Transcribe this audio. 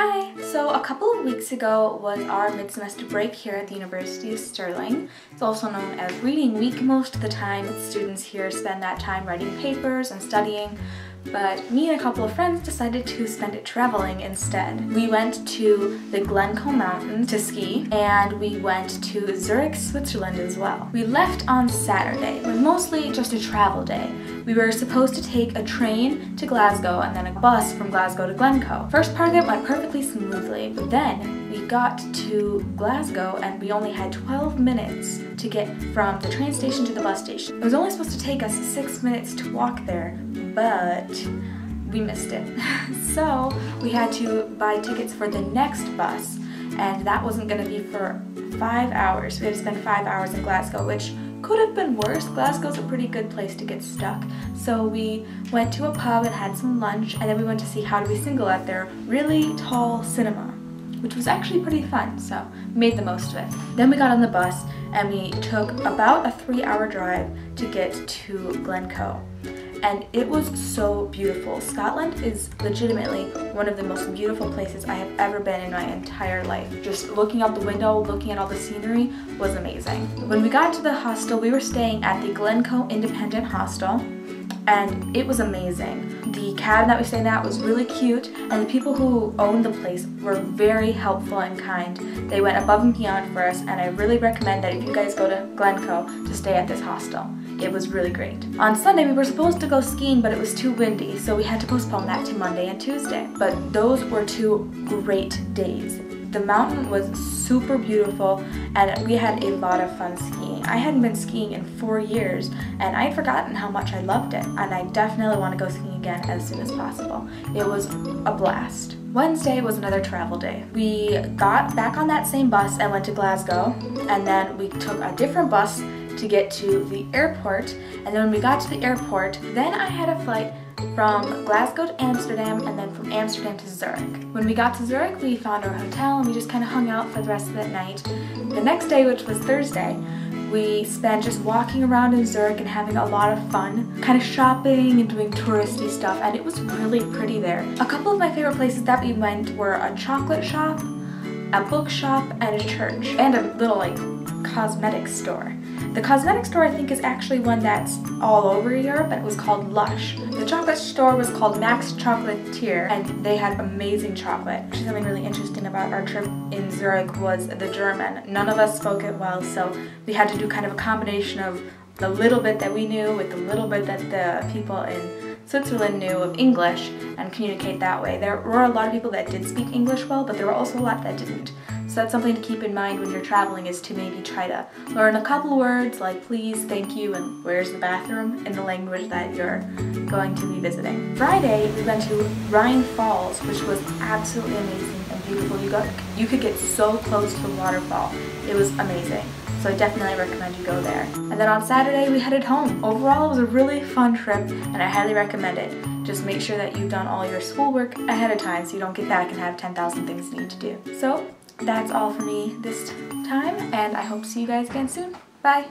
Hi! So a couple of weeks ago was our mid-semester break here at the University of Stirling. It's also known as Reading Week. Most of the time students here spend that time writing papers and studying, but me and a couple of friends decided to spend it traveling instead. We went to the Glencoe mountains to ski, and we went to Zurich, Switzerland as well. We left on Saturday. It was mostly just a travel day. We were supposed to take a train to Glasgow and then a bus from Glasgow to Glencoe. First part of it went perfectly smoothly, but then we got to Glasgow and we only had 12 minutes to get from the train station to the bus station. It was only supposed to take us 6 minutes to walk there, but we missed it. So we had to buy tickets for the next bus, and that wasn't going to be for 5 hours. We had to spend 5 hours in Glasgow, which could have been worse. Glasgow's a pretty good place to get stuck. So we went to a pub and had some lunch, and then we went to see How to Be Single at their really tall cinema, which was actually pretty fun, so we made the most of it. Then we got on the bus and we took about a 3-hour drive to get to Glencoe. And it was so beautiful. Scotland is legitimately one of the most beautiful places I have ever been in my entire life. Just looking out the window, looking at all the scenery was amazing. When we got to the hostel, we were staying at the Glencoe Independent Hostel, and it was amazing. The cabin that we stayed at was really cute, and the people who owned the place were very helpful and kind. They went above and beyond for us, and I really recommend that if you guys go to Glencoe to stay at this hostel. It was really great. On Sunday we were supposed to go skiing, but it was too windy, so we had to postpone that to Monday and Tuesday. But those were 2 great days. The mountain was super beautiful, and we had a lot of fun skiing. I hadn't been skiing in 4 years, and I had forgotten how much I loved it, and I definitely want to go skiing again as soon as possible. It was a blast. Wednesday was another travel day. We got back on that same bus and went to Glasgow, and then we took a different bus to get to the airport, and then when we got to the airport, then I had a flight from Glasgow to Amsterdam and then from Amsterdam to Zurich. When we got to Zurich, we found our hotel and we just kind of hung out for the rest of that night. The next day, which was Thursday, we spent just walking around in Zurich and having a lot of fun, kind of shopping and doing touristy stuff, and it was really pretty there. A couple of my favorite places that we went were a chocolate shop, a bookshop, and a church, and a little cosmetic store. The cosmetic store I think is actually one that's all over Europe, and it was called Lush. The chocolate store was called Max Chocolatier, and they had amazing chocolate. Actually, something really interesting about our trip in Zurich was the German. None of us spoke it well, so we had to do kind of a combination of the little bit that we knew with the little bit that the people in Switzerland knew of English and communicate that way. There were a lot of people that did speak English well, but there were also a lot that didn't. So that's something to keep in mind when you're traveling, is to maybe try to learn a couple words like please, thank you, and where's the bathroom in the language that you're going to be visiting. Friday, we went to Rhine Falls, which was absolutely amazing and beautiful. You could get so close to the waterfall. It was amazing. So I definitely recommend you go there. And then on Saturday, we headed home. Overall, it was a really fun trip, and I highly recommend it. Just make sure that you've done all your schoolwork ahead of time so you don't get back and have 10,000 things you need to do. So that's all for me this time, and I hope to see you guys again soon. Bye!